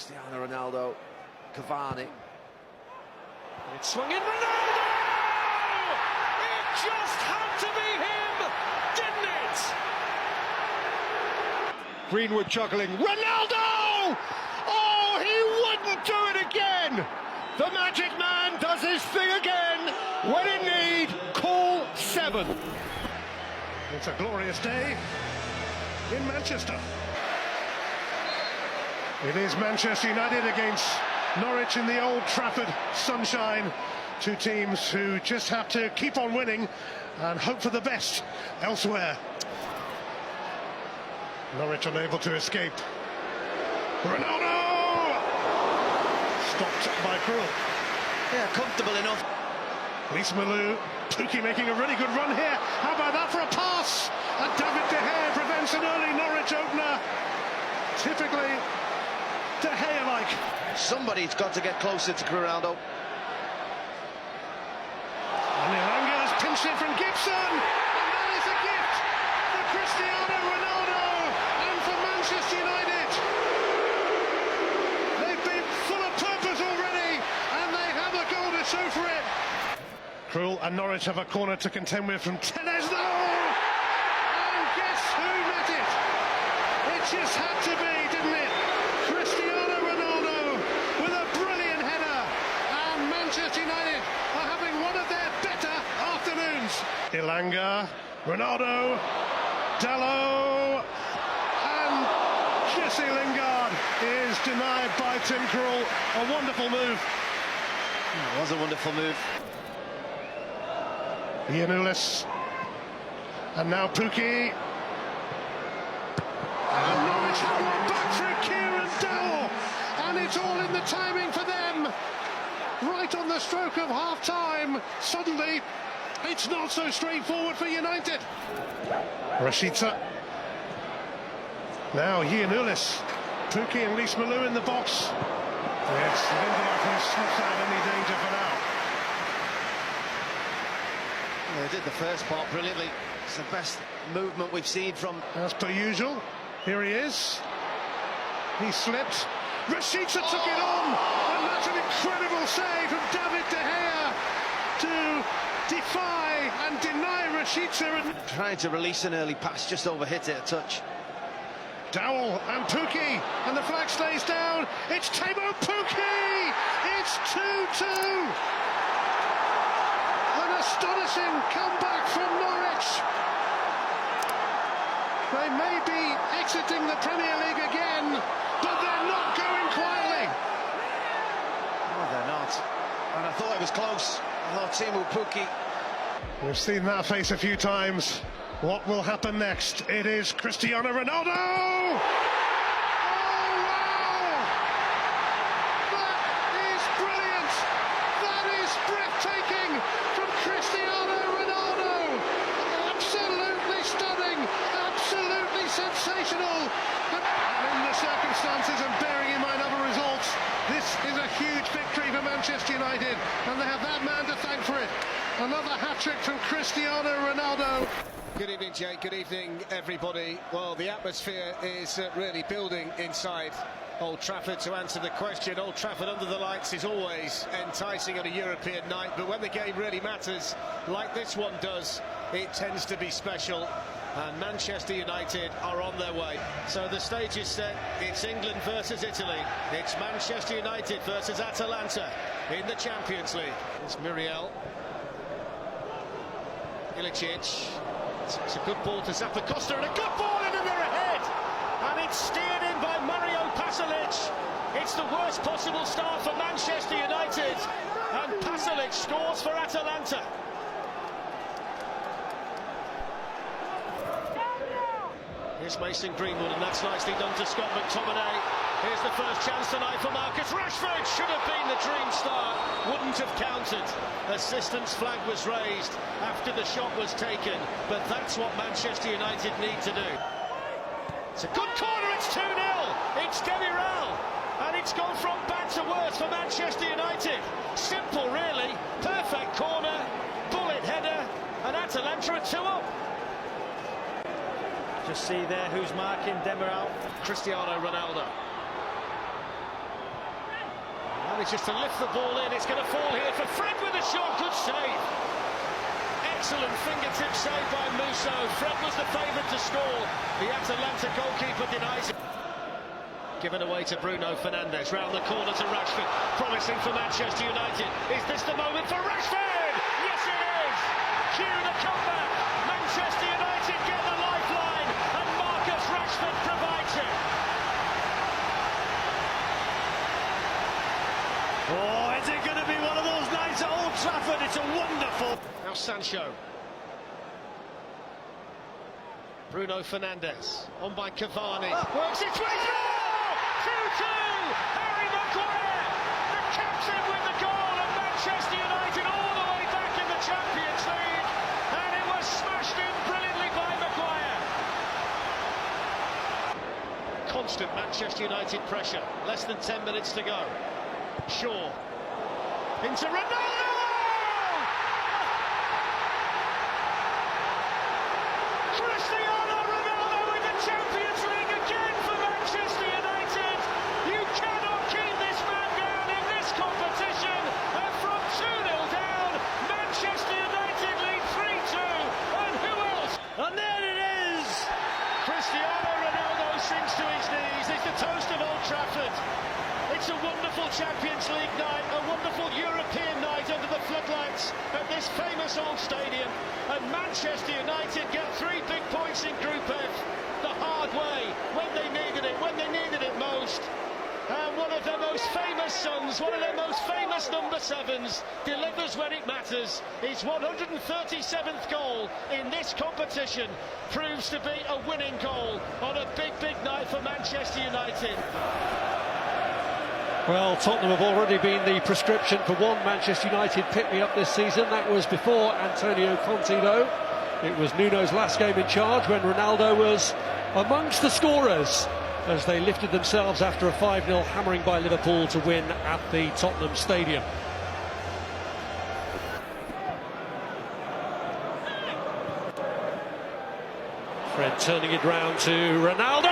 Cristiano Ronaldo, Cavani. It's swung in, Ronaldo! It just had to be him, didn't it? Greenwood juggling, Ronaldo! Oh, he wouldn't do it again! The magic man does his thing again. When in need, call 7. It's a glorious day in Manchester. It is Manchester United against Norwich in the Old Trafford sunshine. Two teams who just have to keep on winning and hope for the best elsewhere. Norwich unable to escape. Ronaldo! Stopped by Krul. Yeah, comfortable enough. Lisa Malou, Pukki making a really good run here. How about that for a pass? And David De Gea prevents an early Norwich opener. Typically De Gea-like. Somebody's got to get closer to Ronaldo. And Elanga has pinched it from Gibson. And that is a gift for Cristiano Ronaldo and for Manchester United. They've been full of purpose already, and they have a goal to show for it. Krul and Norwich have a corner to contend with from Tellez. No! And guess who met it? It just had to be, didn't it? Cristiano Ronaldo with a brilliant header. And Manchester United are having one of their better afternoons. Elanga, Ronaldo, Dalot, and Jesse Lingard is denied by Tim Krul. A wonderful move. It was a wonderful move. Giannoulis, and now Pukki, and Norwich have one back through Kieran Dowell, and it's all in the timing for them. Right on the stroke of half-time, suddenly it's not so straightforward for United. Rashica, now Giannoulis, Pukki and Lise Malou in the box. Yes, Lindelof has snuffed out any danger for now. They did the first part brilliantly. It's the best movement we've seen from... As per usual, here he is. He slipped. Rashica took it on, and that's an incredible save from David De Gea to defy and deny Rashica. And Trying to release an early pass, just overhit it a touch. Dowell and Pukki, and the flag stays down. It's Temo Pukki! It's 2-2! An astonishing comeback from Norwich. They may be exiting the Premier League again, but they're not going quietly. No, they're not. And I thought it was close. I thought Temo Pukki. We've seen that face a few times. What will happen next? It is Cristiano Ronaldo! Oh, wow! That is brilliant! That is breathtaking from Cristiano Ronaldo! Absolutely stunning! Absolutely sensational! And in the circumstances and bearing in mind other results, this is a huge victory for Manchester United, and they have that man to thank for it. Another hat-trick from Cristiano Ronaldo. Good evening, Jake. Good evening, everybody. Well, the atmosphere is really building inside Old Trafford. To answer the question, Old Trafford under the lights is always enticing on a European night, but when the game really matters, like this one does, it tends to be special. And Manchester United are on their way. So the stage is set. It's England versus Italy. It's Manchester United versus Atalanta in the Champions League. It's Muriel. Ilicic. It's a good ball to Zappacosta, and a good ball in, and they're ahead. And it's steered in by Mario Pasalic. It's the worst possible start for Manchester United. And Pasalic scores for Atalanta. Here's Mason Greenwood, and that's nicely done to Scott McTominay. Here's the first chance tonight for Marcus Rashford. Should have been the dream start, wouldn't have counted. Assistance flag was raised after the shot was taken, but that's what Manchester United need to do. It's a good corner, it's 2-0. It's Demiral, and it's gone from bad to worse for Manchester United. Simple, really. Perfect corner, bullet header, and Atalanta are 2 up. Just see there who's marking Demiral. Cristiano Ronaldo. Manages to lift the ball in. It's going to fall here for Fred with a shot. Good save. Excellent fingertip save by Musso. Fred was the favourite to score. The Atalanta goalkeeper denies it. Given away to Bruno Fernandes. Round the corner to Rashford. Promising for Manchester United. Is this the moment for Rashford? Yes, it is. Cue the comeback. Manchester United get the lifeline, and Marcus Rashford provides it. Oh, is it going to be one of those nights at Old Trafford? It's a wonderful... Now Sancho. Bruno Fernandes. On by Cavani. Works its way through! 2-2! Harry Maguire! The captain with the goal, and Manchester United all the way back in the Champions League. And it was smashed in brilliantly by Maguire. Constant Manchester United pressure. Less than 10 minutes to go. Shaw. Into Ronaldo! Cristiano Ronaldo in the Champions League again for Manchester United. You cannot keep this man down in this competition. And from 2-0 down, Manchester United lead 3-2. And who else? And there it is! Cristiano Ronaldo sinks to his knees. It's the toast of Old Trafford. It's a wonderful Champions League night, a wonderful European night under the floodlights at this famous old stadium. And Manchester United get 3 big points in Group F the hard way, when they needed it most. And one of their most famous sons, one of their most famous number 7s, delivers when it matters. His 137th goal in this competition proves to be a winning goal on a big, big night for Manchester United. Well, Tottenham have already been the prescription for one Manchester United pick-me-up this season. That was before Antonio Conte, though. It was Nuno's last game in charge when Ronaldo was amongst the scorers as they lifted themselves after a 5-0 hammering by Liverpool to win at the Tottenham Stadium. Fred turning it round to Ronaldo.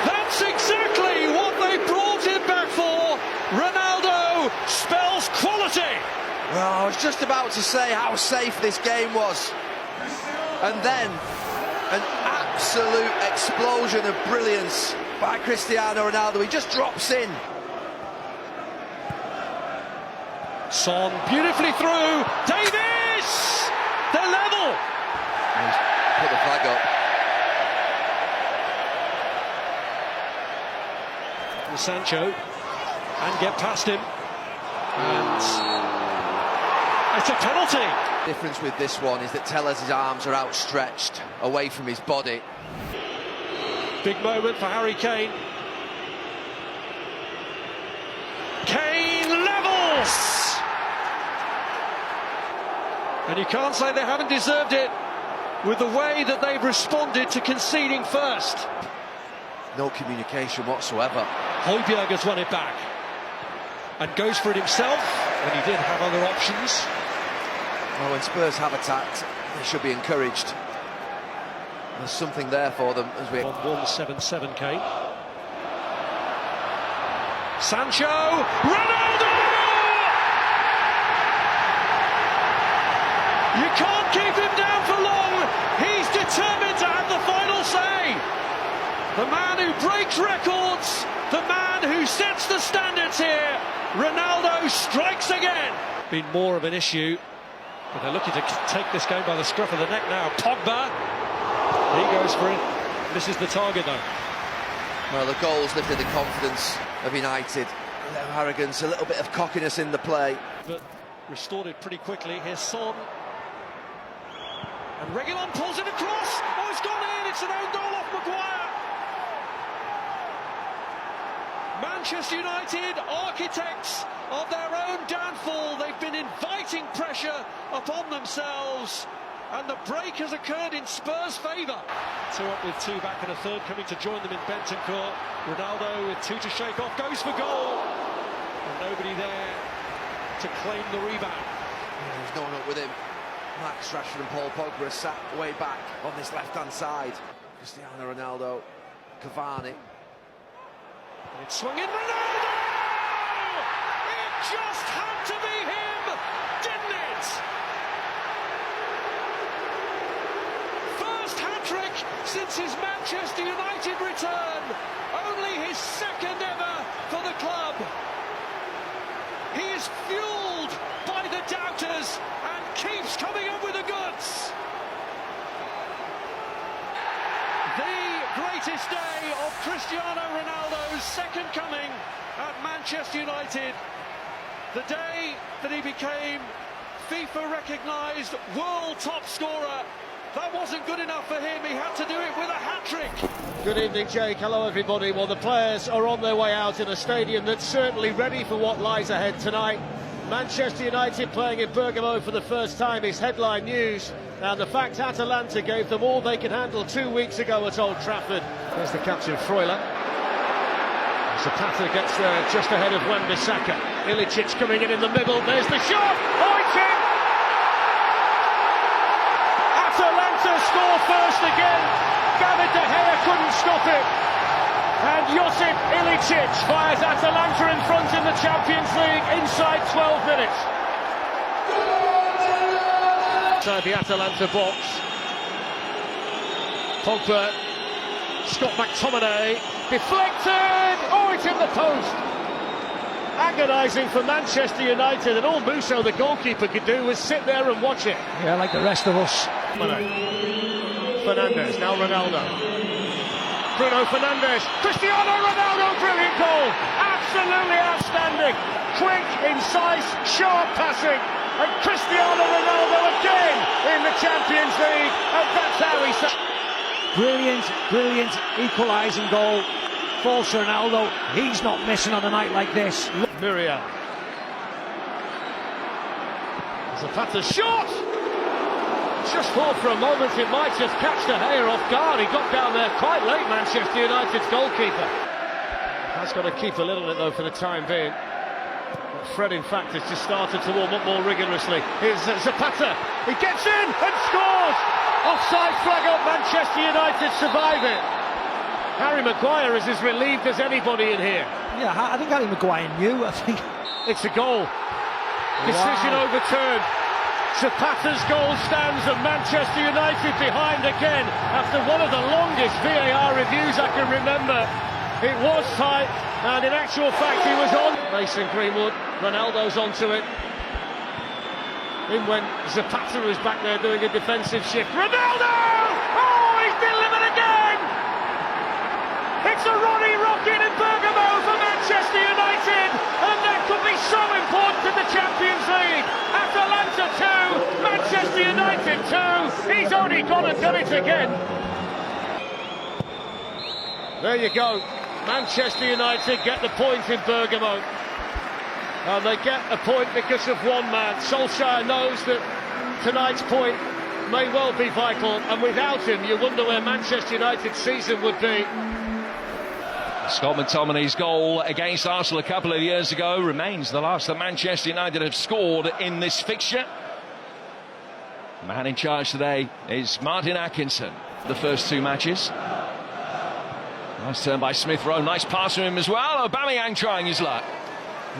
That's exactly what they brought him back for. Ronaldo spells quality. Well, I was just about to say how safe this game was. And then an absolute explosion of brilliance by Cristiano Ronaldo. He just drops in. Son beautifully through. Davis! They're level. He's put the flag up. Sancho and get past him, and it's a penalty. The difference with this one is that Tellez's arms are outstretched away from his body. Big moment for Harry Kane. Kane levels, and you can't say they haven't deserved it with the way that they've responded to conceding first. No communication whatsoever. Højbjerg has won it back and goes for it himself when he did have other options. Well, when Spurs have attacked, they should be encouraged. There's something there for them as we... 1-7-7 Kane. Sancho! Ronaldo! You can't keep him down for long. He's determined to have the final say. The man who breaks records, the man who sets the standards here, Ronaldo strikes again. Been more of an issue, but they're looking to take this game by the scruff of the neck now. Pogba, he goes for it. This is the target though. Well, the goals lifted the confidence of United. A little arrogance, a little bit of cockiness in the play. But restored it pretty quickly. Here's Son. And Reguilon pulls it across. Oh, it's gone in. It's an own goal off Maguire. Manchester United, architects of their own downfall. They've been inviting pressure upon themselves, and the break has occurred in Spurs' favour. 2 up with 2 back and a third coming to join them in Bentancur. Ronaldo with 2 to shake off, goes for goal. And nobody there to claim the rebound. Yeah, there's no one up with him. Max Rashford and Paul Pogba are sat way back on this left-hand side. Cristiano Ronaldo, Cavani. It swung in, Ronaldo! It just had to be him, didn't it? First hat-trick since his Manchester United return. Only his second ever for the club. He is fueled by the doubters and keeps coming up with the goods. The greatest day of Cristiano Ronaldo's second coming at Manchester United. The day that he became FIFA-recognised world top scorer. That wasn't good enough for him, he had to do it with a hat-trick. Good evening, Jake. Hello, everybody. Well, the players are on their way out in a stadium that's certainly ready for what lies ahead tonight. Manchester United playing in Bergamo for the first time is headline news. Now, the fact Atalanta gave them all they could handle 2 weeks ago at Old Trafford. There's the captain, Freuler. Zapata gets there just ahead of Wan-Bissaka. Ilicic coming in the middle. There's the shot! Pointing! Atalanta score first again. David De Gea couldn't stop it. And Josip Ilicic fires Atalanta in front in the Champions League inside 12 minutes. Inside the Atalanta box. Pogba, Scott McTominay, deflected! Oh, it's in the post! Agonising for Manchester United, and all Musso, the goalkeeper, could do was sit there and watch it. Yeah, like the rest of us. Fernandes, now Ronaldo. Bruno Fernandes, Cristiano Ronaldo, brilliant goal! Absolutely outstanding! Quick, incisive, sharp passing, and Cristiano Ronaldo again in the Champions League, and that's how he... Brilliant equalising goal. Falls to Ronaldo. He's not missing on a night like this. Muriel. Zapata shot! Just thought for a moment it might just catch De Gea off guard. He got down there quite late, Manchester United's goalkeeper. Has got to keep a little bit though for the time being. But Fred, in fact, has just started to warm up more rigorously. Here's Zapata. He gets in and scores! Offside flag up, Manchester United survive it. Harry Maguire is as relieved as anybody in here. Yeah, I think Harry Maguire knew. I think it's a goal. Decision overturned. Zapata's goal stands and Manchester United behind again after one of the longest VAR reviews I can remember. It was tight, and in actual fact he was on. Mason Greenwood, Ronaldo's onto it. In went Zapata, who's back there doing a defensive shift. Ronaldo! Oh, he's delivered again! It's a Ronnie Rocket in Bergamo for Manchester United, and that could be so important in the Champions League. Atalanta 2, Manchester United 2. He's only gone and done it again. There you go. Manchester United get the point in Bergamo. And they get a point because of one man. Solskjaer knows that tonight's point may well be vital, and without him you wonder where Manchester United's season would be. Scott McTominay's goal against Arsenal a couple of years ago remains the last that Manchester United have scored in this fixture. The man in charge today is Martin Atkinson. The first two matches. Nice turn by Smith Rowe, nice pass from him as well. Aubameyang trying his luck.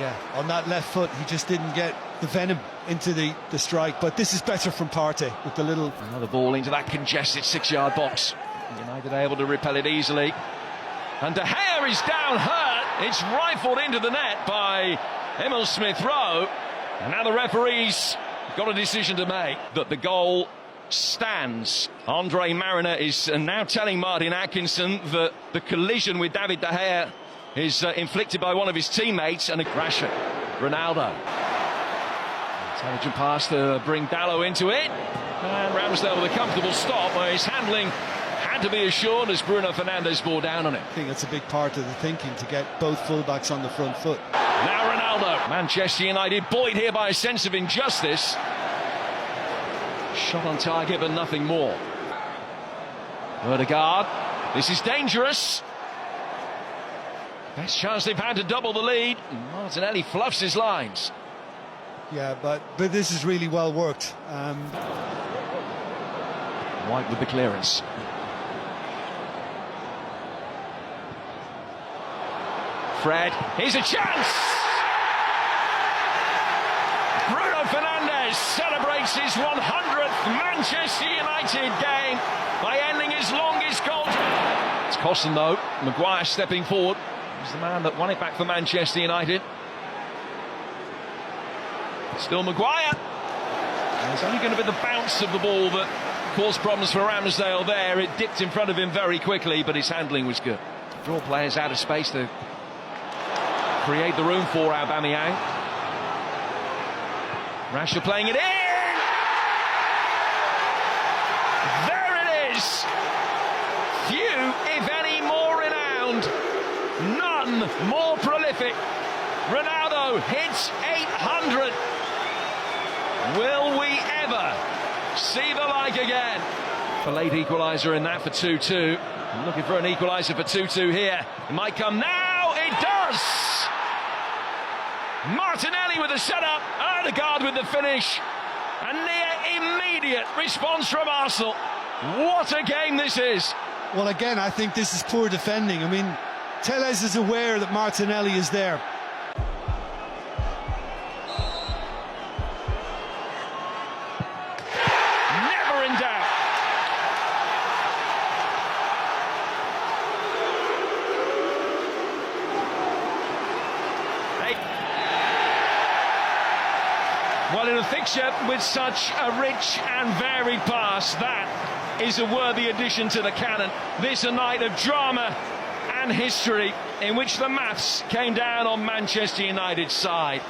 Yeah, on that left foot he just didn't get the venom into the strike, but this is better from Partey with the little... Another ball into that congested 6-yard box. United are able to repel it easily. And De Gea is down hurt. It's rifled into the net by Emil Smith Rowe. And now the referee's got a decision to make that the goal stands. Andre Mariner is now telling Martin Atkinson that the collision with David De Gea is inflicted by one of his teammates, and a Rashford, Ronaldo. Intelligent pass to bring Dalot into it. And Ramsdale with a comfortable stop where his handling had to be assured as Bruno Fernandes bore down on it. I think that's a big part of the thinking, to get both fullbacks on the front foot. Now Ronaldo. Manchester United buoyed here by a sense of injustice. Shot on target but nothing more. Odegaard. This is dangerous. Best chance they've had to double the lead. Martinelli fluffs his lines. Yeah, but this is really well worked. White with the clearance. Fred, here's a chance! Bruno Fernandes celebrates his 100th Manchester United game by ending his longest goal. It's cost them though. Maguire stepping forward. He's the man that won it back for Manchester United. Still Maguire. And it's only going to be the bounce of the ball that caused problems for Ramsdale there. It dipped in front of him very quickly, but his handling was good. Draw players out of space to create the room for Aubameyang. Rashford playing it in! There it is! Few, if any, more renowned. None more prolific. Ronaldo hits 800. Will we ever see the like again? A late equaliser in that for 2-2. I'm looking for an equaliser for 2-2 here. It might come now. It does! Martinelli with the setup. Odegaard with the finish. A near immediate response from Arsenal. What a game this is. Well, again, I think this is poor defending. I mean, Telles is aware that Martinelli is there. Never in doubt. Well, in a fixture with such a rich and varied past, that is a worthy addition to the canon. This a night of drama and history in which the maths came down on Manchester United's side.